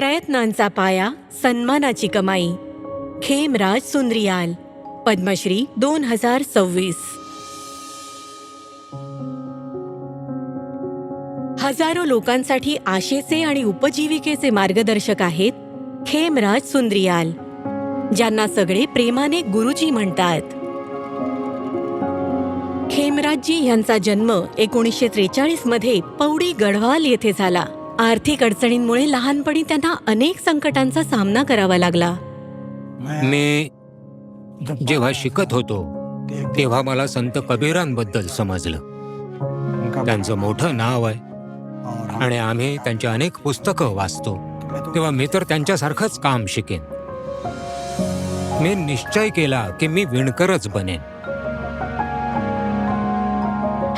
प्रयत्नांचा पाया, सन्मानाची कमाई. खेमराज सुंद्रियाल, पद्मश्री 2026. हजारो लोकांसाठी आशेचे आणि उपजीविकेचे मार्गदर्शक आहेत खेमराज सुंद्रियाल, ज्यांना सगळे प्रेमाने गुरुजी म्हणतात. खेमराजजी यांचा जन्म 1943 मध्ये पौडी गढवाल येथे झाला. आर्थिक अडचणींमुळे लहानपणी त्यांना अनेक संकटांचा सामना करावा लागला. मी जेव्हा शिकत होतो तेव्हा मला संत कबीरांबद्दल समजलं. त्यांचं मोठं नाव आहे आणि आम्ही त्यांची अनेक पुस्तकं वाचतो. तेव्हा मी तर त्यांच्यासारखंच काम शिकेन. मी निश्चय केला की मी विणकरच बनेन.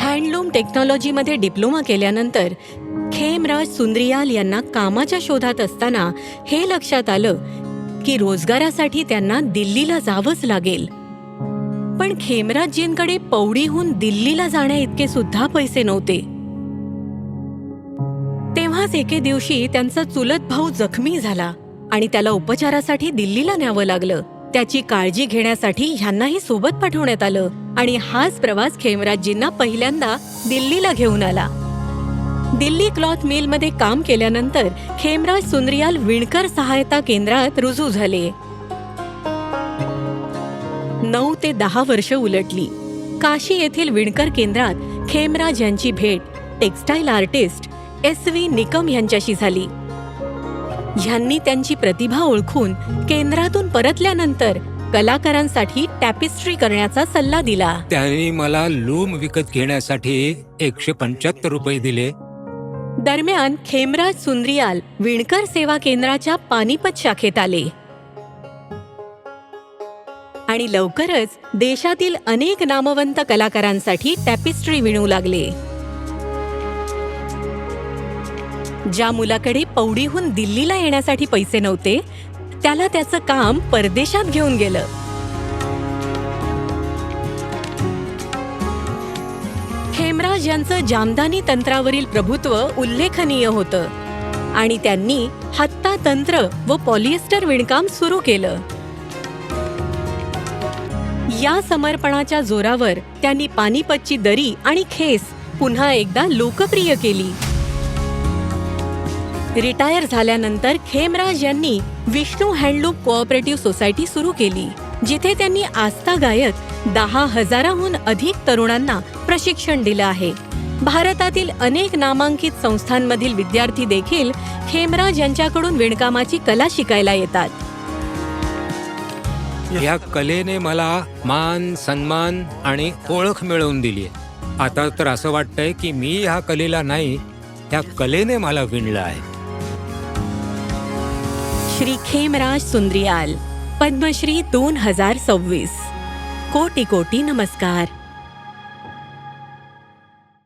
हँडलूम टेक्नॉलॉजीमध्ये डिप्लोमा केल्यानंतर खेमराज सुंद्रियाल यांना कामाच्या शोधात असताना हे लक्षात आलं की रोजगारासाठी त्यांना दिल्लीला जावंच लागेल. पण खेमराजजींकडे पौडीहून दिल्लीला जाण्या इतके सुद्धा पैसे नव्हते. तेव्हाच एके दिवशी त्यांचा चुलत भाऊ जखमी झाला आणि त्याला उपचारासाठी दिल्लीला न्यावं लागलं. त्याची काळजी घेण्यासाठी ह्यांनाही सोबत पाठवण्यात आलं आणि हाच प्रवास खेमराजजींना पहिल्यांदा दिल्लीला घेऊन आला. दिल्ली क्लॉथ मिलमध्ये काम केल्यानंतर खेमराज सुंद्रियाल विणकर सहायता केंद्रात रुजू झाले. 9 ते 10 वर्ष उलटली. काशी येथील विणकर केंद्रात खेमराज यांची भेट टेक्स्टाईल आर्टिस्ट SV निकम यांच्याशी झाली. ह्यांनी त्यांची प्रतिभा ओळखून केंद्रातून परतल्यानंतर कलाकारांसाठी टॅपिस्ट्री करण्याचा सल्ला दिला. त्यांनी मला लूम विकत घेण्यासाठी 175 रुपये दिले. दरम्यान खेमराज सुंद्रियाल विणकर सेवा केंद्राच्या पानिपत शाखेत आले आणि लवकरच देशातील अनेक नामवंत कलाकारांसाठी टॅपिस्ट्री विणू लागले. ज्या मुलाकडे पौडीहून दिल्लीला येण्यासाठी पैसे नव्हते त्याला त्याचं काम परदेशात घेऊन गेलं. खेमराज यांचं जामदानी तंत्रावरील प्रभुत्व उल्लेखनीय होतं आणि त्यांनी हत्ता तंत्र व पॉलिएस्टर विणकाम सुरू केलं. या समर्पणाच्या जोरावर त्यांनी पानिपतची दरी आणि खेस पुन्हा एकदा लोकप्रिय केली. रिटायर झाल्यानंतर खेमराज यांनी विष्णू हँडलूम कोऑपरेटिव्ह सोसायटी सुरू केली, जिथे त्यांनी आस्थागायत 10,000हून अधिक तरुणांना प्रशिक्षण दिलं आहे. भारतातील अनेक नामांकित संस्थांमधील विद्यार्थी देखील खेमराज यांच्याकडून विणकामाची कला शिकायला येतात. या कलेने मला मान, सन्मान आणि ओळख मिळवून दिली. आता तर असं वाटतंय की मी ह्या कलेला नाही, त्या कलेने मला विणलं आहे. श्री खेमराज सुंद्रियाल, पद्मश्री 2026. कोटी कोटी नमस्कार.